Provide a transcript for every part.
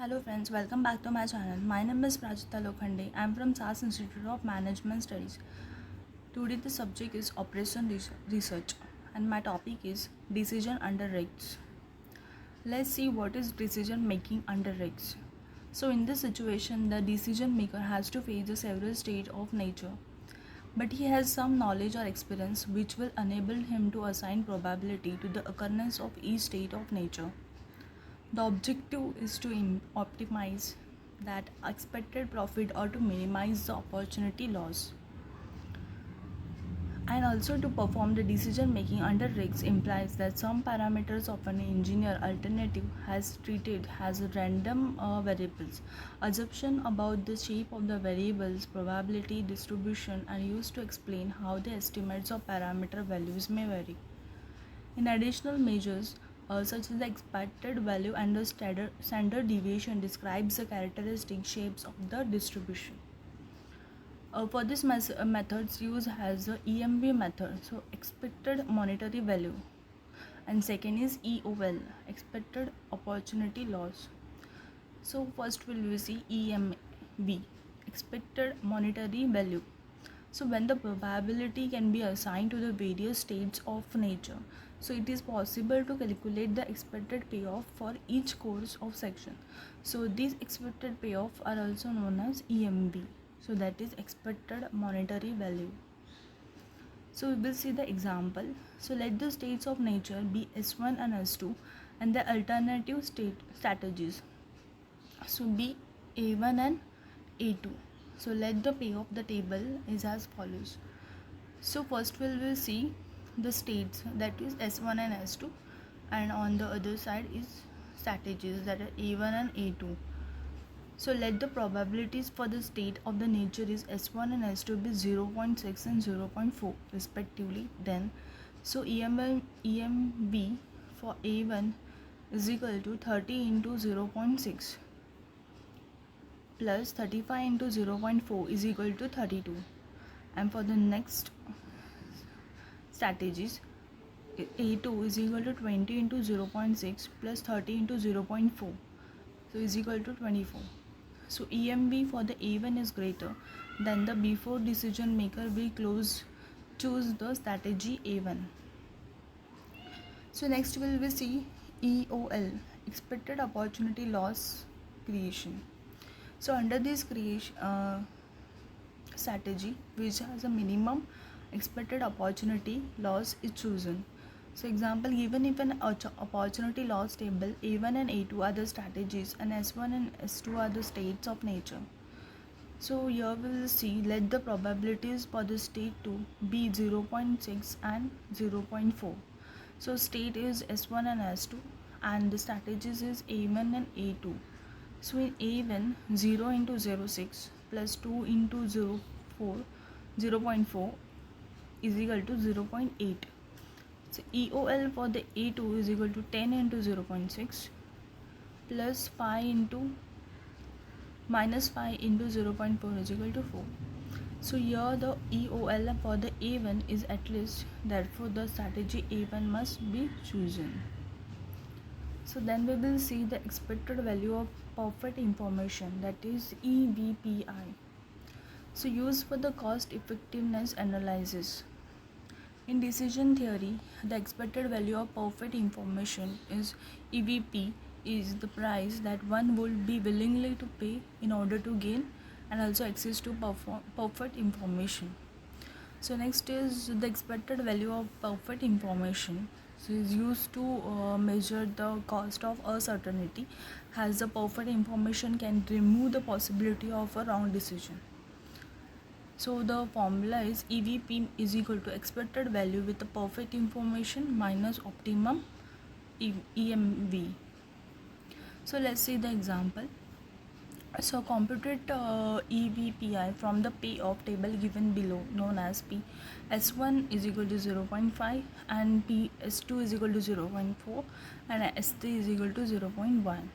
Hello friends, welcome back to my channel. My name is Prajita Lokhande. I am from SAS Institute of Management Studies. Today the subject is Operation Research and my topic is Decision under Risks. Let's see what is decision making under risks. So in this situation, the decision maker has to face the several states of nature, but he has some knowledge or experience which will enable him to assign probability to the occurrence of each state of nature. The objective is to optimize that expected profit or to minimize the opportunity loss. And also to perform the decision making under risks implies that some parameters of an engineer alternative has treated as random variables. Assumption about the shape of the variables, probability distribution are used to explain how the estimates of parameter values may vary. In additional measures, such as the expected value and the standard deviation describes the characteristic shapes of the distribution. For this methods use has the EMV method, so expected monetary value, and second is EOL, expected opportunity loss. So first will we see EMV, expected monetary value. So when the probability can be assigned to the various states of nature, so it is possible to calculate the expected payoff for each course of section. So these expected payoff are also known as EMV. So that is expected monetary value. So we will see the example. So let the states of nature be S1 and S2 and the alternative state strategies. So be A1 and A2. So let the pay of the table is as follows. So first we will see the states, that is S1 and S2, and on the other side is strategies, that are A1 and A2. So let the probabilities for the state of the nature is S1 and S2 be 0.6 and 0.4 respectively. Then so EMV for A1 is equal to 30 into 0.6 plus 35 into 0.4 is equal to 32. And for the next strategies, A2 is equal to 20 into 0.6 plus 30 into 0.4, so is equal to 24. So EMV for the A1 is greater, then the before decision maker will choose the strategy A1. So next we will see EOL, expected opportunity loss creation. So under this strategy, which has a minimum expected opportunity loss is chosen. So example, given if an opportunity loss table, A1 and A2 are the strategies and S1 and S2 are the states of nature. So here we will see, let the probabilities for the state 2 be 0.6 and 0.4. So state is S1 and S2 and the strategies is A1 and A2. So in A1, 0 into 0.6 plus 2 into 0.4 is equal to 0.8. So EOL for the A2 is equal to 10 into 0.6 plus 5 into minus 5 into 0.4 is equal to 4. So here the EOL for the A1 is at least, therefore the strategy A1 must be chosen. So then we will see the expected value of perfect information, that is EVPI. So used for the cost effectiveness analysis. In decision theory, the expected value of perfect information is EVP, is the price that one would be willingly to pay in order to gain and also access to perfect information. So next is the expected value of perfect information. So is used to measure the cost of uncertainty, as the perfect information can remove the possibility of a wrong decision. So the formula is EVP is equal to expected value with the perfect information minus optimum EMV. So let's see the example. So computed EVPI from the payoff table given below, known as P. S1 is equal to 0.5 and P S2 is equal to 0.4 and S3 is equal to 0.1.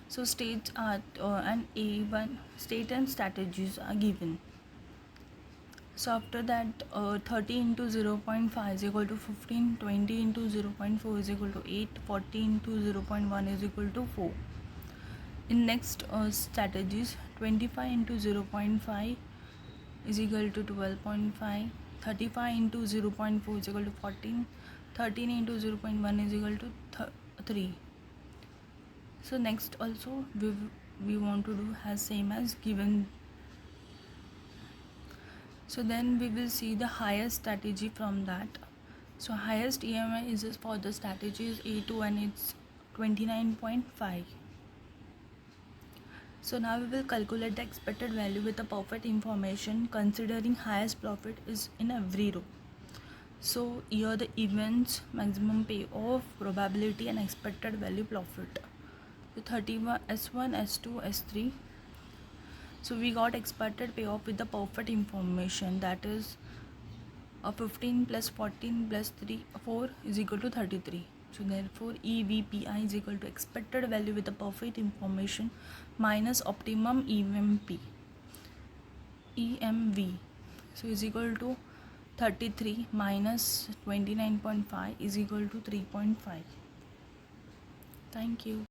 So states are and A1 state and strategies are given. So after that 30 into 0.5 is equal to 15, 20 into 0.4 is equal to 8, 40 into 0.1 is equal to 4. In next strategies, 25 into 0.5 is equal to 12.5, 35 into 0.4 is equal to 14, 13 into 0.1 is equal to 3. So next also we want to do as same as given. So then we will see the highest strategy from that. So highest EMI is for the strategy is A2 and it's 29.5. So now we will calculate the expected value with the perfect information considering highest profit is in every row. So here the events, maximum payoff, probability and expected value profit. So 31 S1, S2, S3. So we got expected payoff with the perfect information, that is 15 plus 14 plus 4 is equal to 33. So therefore EVPI is equal to expected value with the perfect information minus optimum EMV. So is equal to 33 minus 29.5 is equal to 3.5. Thank you.